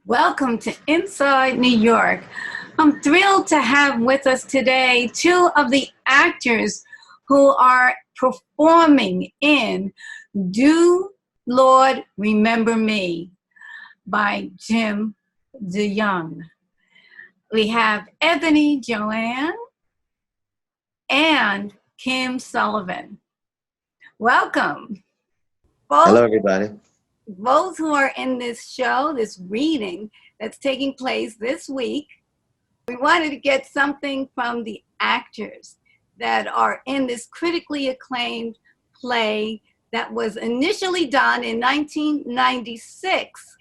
Welcome to Inside New York. I'm thrilled to have with us today two of the actors who are performing in Do Lord Remember Me by Jim DeYoung. We have Ebony Joanne and Kim Sullivan. Welcome. Hello, everybody. Both who are in this show, this reading that's taking place this week. We wanted to get something from the actors that are in this critically acclaimed play that was initially done in 1996.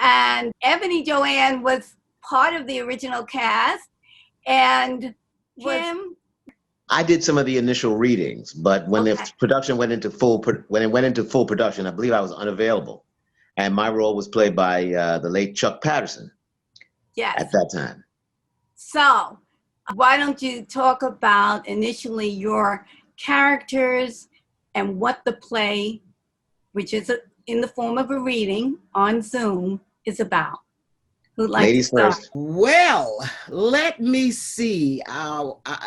And Ebony Joanne was part of the original cast, and Kim. I did some of the initial readings, but when the production went into full production, I believe I was unavailable, and my role was played by the late Chuck Patterson. Yes. At that time. So, why don't you talk about initially your characters and what the play, which is in the form of a reading on Zoom, is about? Who'd like Ladies to start? first. Well, let me see.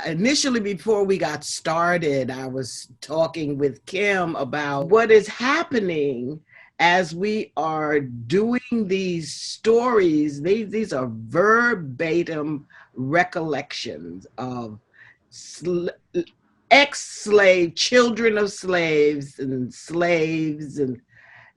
Initially, before we got started, I was talking with Kim about what is happening as we are doing these stories. These are verbatim recollections of ex-slave, children of slaves, and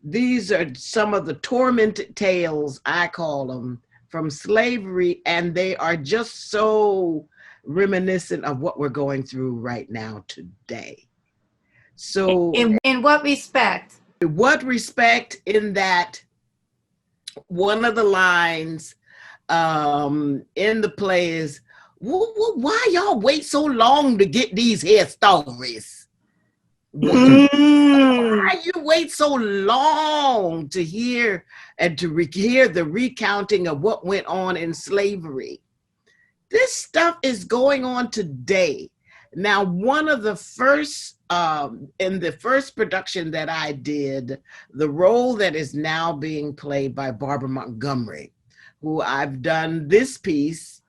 these are some of the tormented tales, I call them, from slavery, and they are just so reminiscent of what we're going through right now today. So in what respect? What respect? In that one of the lines in the play is, why y'all wait so long to get these here stories? Why you wait so long to hear and to hear the recounting of what went on in slavery? This stuff is going on today. Now, one of the first, in the first production that I did, the role that is now being played by Barbara Montgomery, who I've done this piece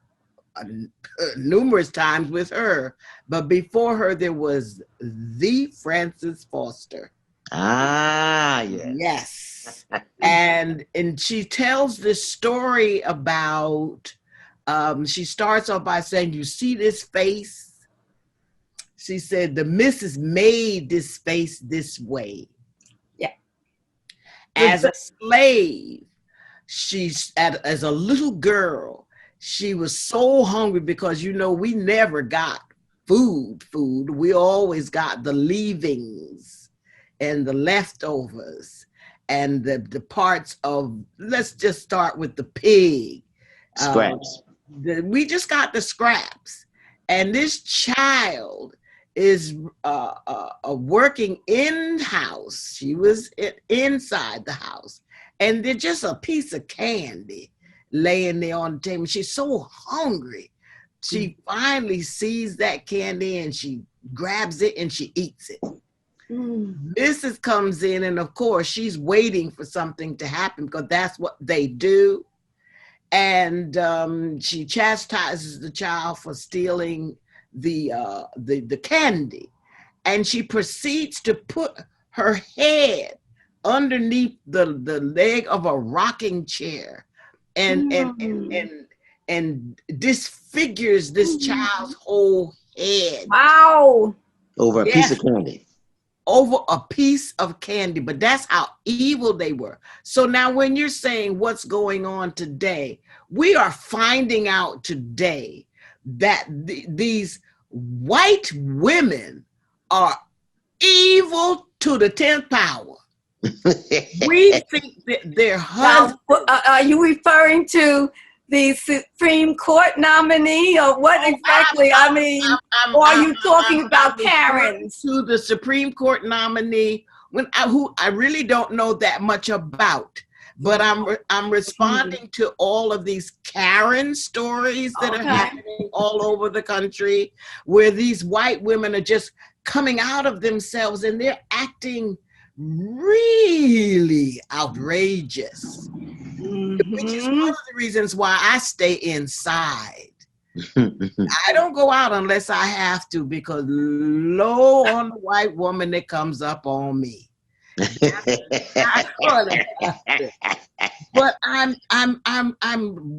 numerous times with her, but before her there was the Frances Foster. Yes. and she tells this story about she starts off by saying, you see this face? She said, the missus made this face this way. Yeah. As a slave, as a little girl, she was so hungry because, we never got food. We always got the leavings and the leftovers and the parts of, let's just start with the pig. Scraps. We just got the scraps. And this child is working in-house. She was inside the house. And they're just a piece of candy laying there on the table. She's so hungry. She finally sees that candy and she grabs it and she eats it. Mrs. comes in, and of course she's waiting for something to happen because that's what they do. And she chastises the child for stealing the candy. And she proceeds to put her head underneath the leg of a rocking chair and disfigures this child's whole head. Wow. Over a piece of candy. Over a piece of candy, but that's how evil they were. So now when you're saying what's going on today, we are finding out today that these white women are evil to the 10th power. We think that their husbands... Are you referring to the Supreme Court nominee, or what exactly? Or are you talking about Karens? To the Supreme Court nominee, who I really don't know that much about, but I'm responding to all of these Karen stories that are happening all over the country, where these white women are just coming out of themselves and they're acting really outrageous. which is one of the reasons why I stay inside. I don't go out unless I have to, because low on the white woman that comes up on me. But I'm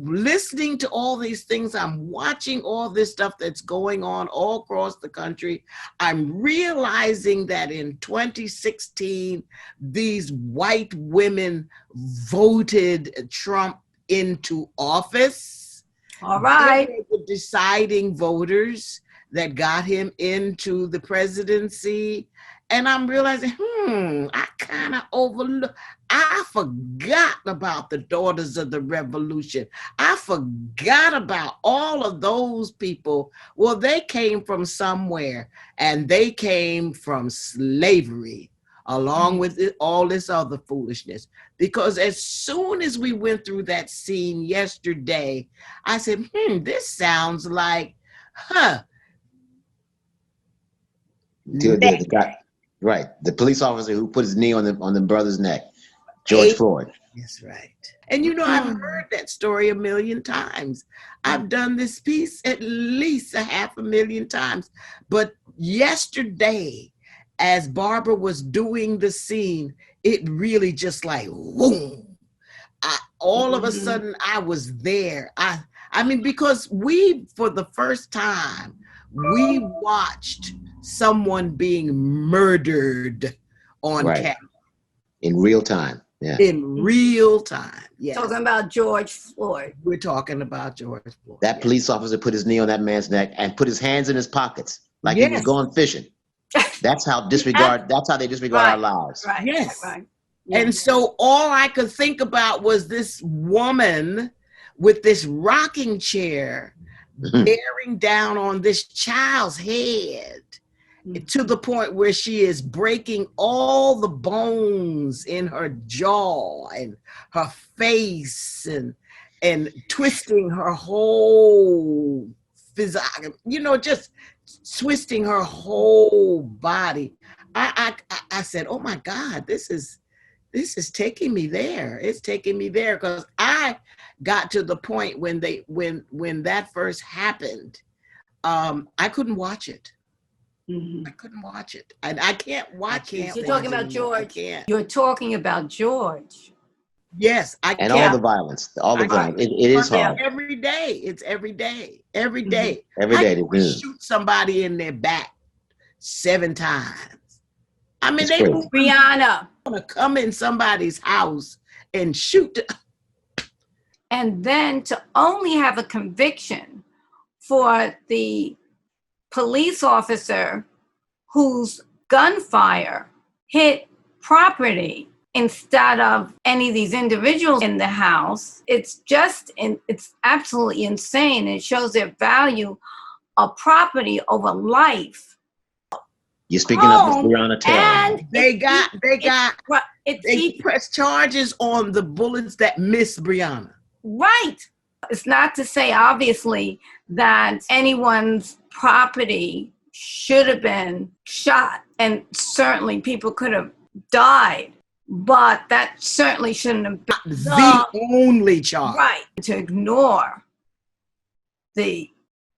listening to all these things. I'm watching all this stuff that's going on all across the country. I'm realizing that in 2016, these white women voted Trump into office. All right. They were the deciding voters that got him into the presidency. And I'm realizing, I kind of overlooked. I forgot about the Daughters of the Revolution. I forgot about all of those people. Well, they came from somewhere, and they came from slavery, along with all this other foolishness. Because as soon as we went through that scene yesterday, I said, this sounds like, Right, the police officer who put his knee on the brother's neck, George Floyd. That's right. And I've heard that story 1,000,000 times. I've done this piece at least 500,000 times. But yesterday, as Barbara was doing the scene, it really just like, boom. All of a sudden, I was there. I mean, because for the first time, we watched someone being murdered on camera. In real time. Yeah. In real time. Yes. Talking about George Floyd. We're talking about George Floyd. That police officer put his knee on that man's neck and put his hands in his pockets like he was going fishing. That's how they disregard our lives. Right. Yes. Right. And so all I could think about was this woman with this rocking chair bearing down on this child's head to the point where she is breaking all the bones in her jaw and her face and twisting her whole physique, just twisting her whole body. I said, oh my God, this is taking me there. It's taking me there, because I got to the point when that first happened, I couldn't watch it. I couldn't watch it. And I can't watch it. You're talking about George. You're talking about George. Yes. I can't. And all the violence. It is hard. Every day. It's every day. Every day. Every day. I shoot somebody in their back 7 times. I mean, they want to come in somebody's house and shoot. And then to only have a conviction for the police officer whose gunfire hit property instead of any of these individuals in the house, it's absolutely insane. It shows their value of property over life. You're speaking of Miss Breonna Taylor. And they pressed charges on the bullets that missed Breonna. Right. It's not to say, obviously, that anyone's property should have been shot, and certainly people could have died, but that certainly shouldn't have been the only charge. Right. To ignore the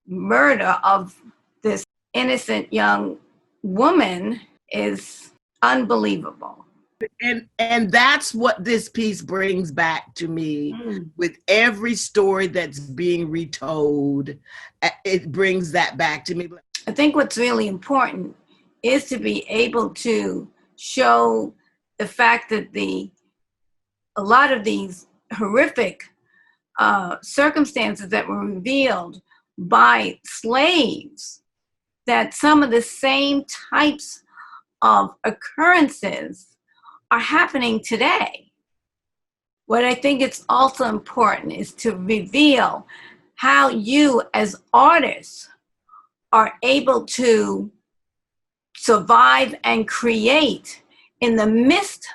murder of this innocent young woman is unbelievable. And that's what this piece brings back to me with every story that's being retold. It brings that back to me. I think what's really important is to be able to show the fact that a lot of these horrific circumstances that were revealed by slaves, that some of the same types of occurrences are happening today. What I think it's also important is to reveal how you as artists are able to survive and create in the midst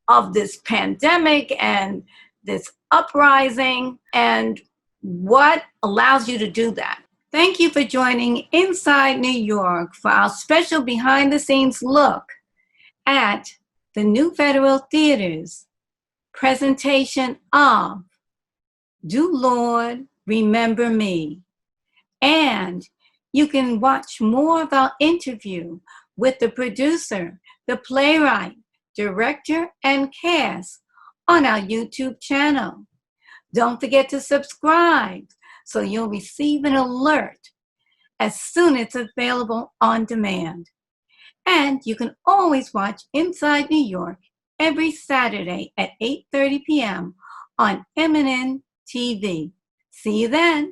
of this pandemic and this uprising, and what allows you to do that. Thank you for joining Inside New York for our special behind the scenes look at the New Federal Theaters presentation of Do Lord Remember Me. And you can watch more of our interview with the producer, the playwright, director, and cast on our YouTube channel. Don't forget to subscribe so you'll receive an alert as soon as it's available on demand. And you can always watch Inside New York every Saturday at 8:30 p.m. on MNNHD. See you then.